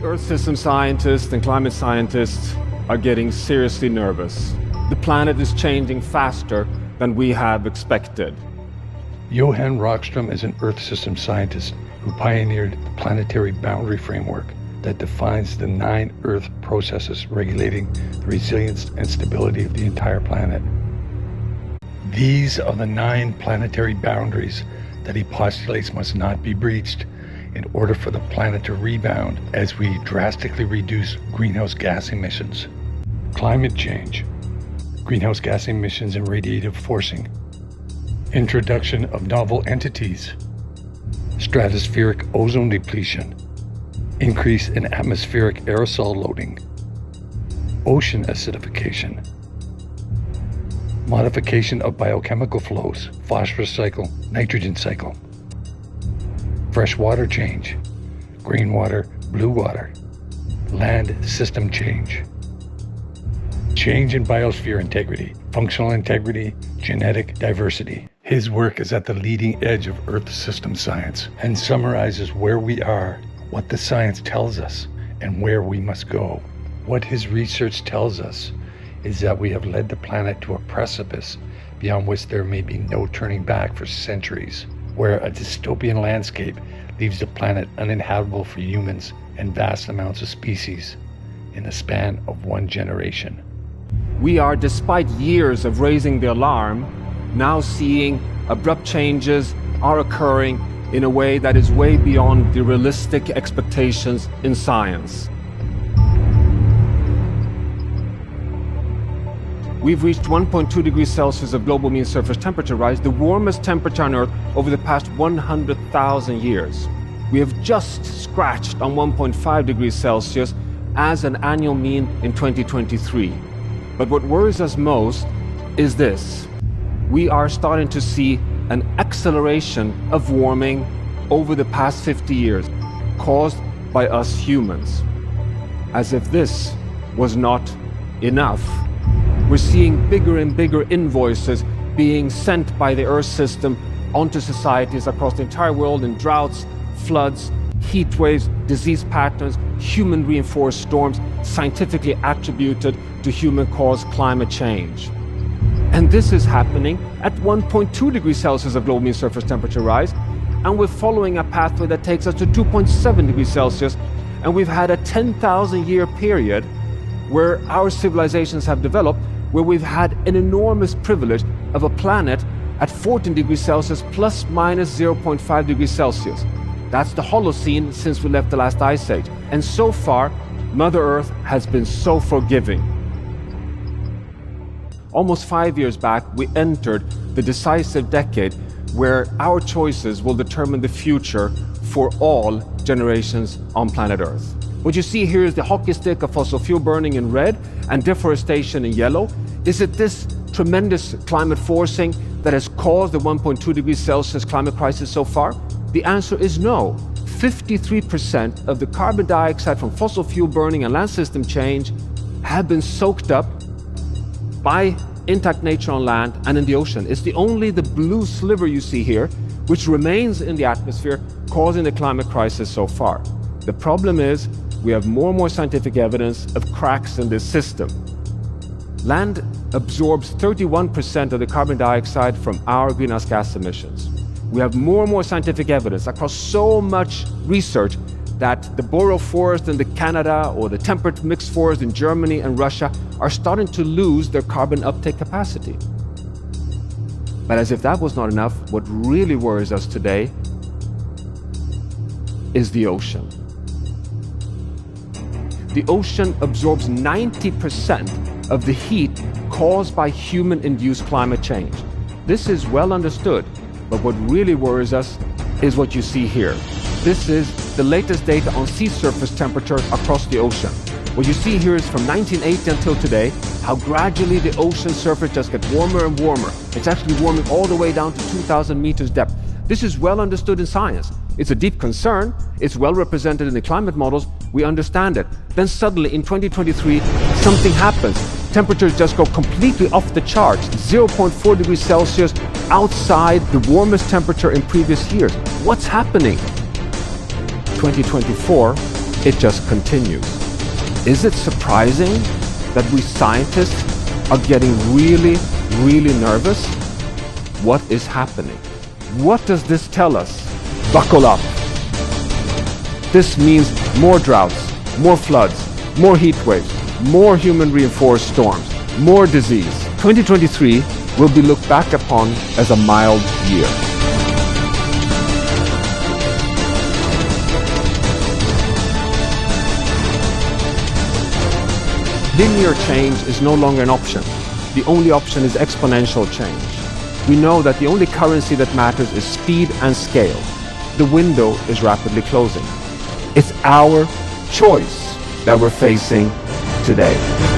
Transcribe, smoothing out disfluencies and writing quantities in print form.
Earth system scientists and climate scientists are getting seriously nervous. The planet is changing faster than we have expected. Johan Rockström is an Earth system scientist who pioneered the planetary boundary framework that defines the 9 Earth processes regulating the resilience and stability of the entire planet. These are the 9 planetary boundaries that he postulates must not be breached in order for the planet to rebound as we drastically reduce greenhouse gas emissions. Climate change, greenhouse gas emissions and radiative forcing, introduction of novel entities, stratospheric ozone depletion, increase in atmospheric aerosol loading, ocean acidification, modification of biochemical flows, phosphorus cycle, nitrogen cycle, fresh water change, green water, blue water, land system change, change in biosphere integrity, functional integrity, genetic diversity. His work is at the leading edge of Earth system science and summarizes where we are, what the science tells us, and where we must go. What his research tells us is that we have led the planet to a precipice beyond which there may be no turning back for centuries, where a dystopian landscape leaves the planet uninhabitable for humans and vast amounts of species in the span of 1 generation. We are, despite years of raising the alarm, now seeing abrupt changes are occurring in a way that is way beyond the realistic expectations in science. We've reached 1.2 degrees Celsius of global mean surface temperature rise, the warmest temperature on Earth over the past 100,000 years. We have just scratched on 1.5 degrees Celsius as an annual mean in 2023. But what worries us most is this. We are starting to see an acceleration of warming over the past 50 years caused by us humans. As if this was not enough, we're seeing bigger and bigger invoices being sent by the Earth system onto societies across the entire world in droughts, floods, heat waves, disease patterns, human reinforced storms scientifically attributed to human-caused climate change. And this is happening at 1.2 degrees Celsius of global mean surface temperature rise, and we're following a pathway that takes us to 2.7 degrees Celsius, and we've had a 10,000 year period where our civilizations have developed, where we've had an enormous privilege of a planet at 14 degrees Celsius plus minus 0.5 degrees Celsius. That's the Holocene since we left the last ice age. And so far, Mother Earth has been so forgiving. Almost 5 years back, we entered the decisive decade where our choices will determine the future for all generations on planet Earth. What you see here is the hockey stick of fossil fuel burning in red and deforestation in yellow. Is it this tremendous climate forcing that has caused the 1.2 degrees Celsius climate crisis so far? The answer is no. 53% of the carbon dioxide from fossil fuel burning and land system change have been soaked up by intact nature on land and in the ocean. It's only the blue sliver you see here, which remains in the atmosphere, causing the climate crisis so far. The problem is we have more and more scientific evidence of cracks in this system. Land absorbs 31% of the carbon dioxide from our greenhouse gas emissions. We have more and more scientific evidence across so much research that the boreal forest in Canada or the temperate mixed forest in Germany and Russia are starting to lose their carbon uptake capacity. But as if that was not enough, what really worries us today is the ocean. The ocean absorbs 90% of the heat caused by human-induced climate change. This is well understood, but what really worries us is what you see here. This is the latest data on sea surface temperature across the ocean. What you see here is from 1980 until today, how gradually the ocean surface just gets warmer and warmer. It's actually warming all the way down to 2,000 meters depth. This is well understood in science. It's a deep concern. It's well represented in the climate models. We understand it. Then suddenly in 2023, something happens. Temperatures just go completely off the charts. 0.4 degrees Celsius outside the warmest temperature in previous years. What's happening? 2024 it just continues. Is it surprising that we scientists are getting really, really nervous? What is happening? What does this tell us? Buckle up. This means more droughts, more floods, more heat waves, more human-reinforced storms, more disease. 2023 will be looked back upon as a mild year. Linear change is no longer an option. The only option is exponential change. We know that the only currency that matters is speed and scale. The window is rapidly closing. It's our choice that we're facing today.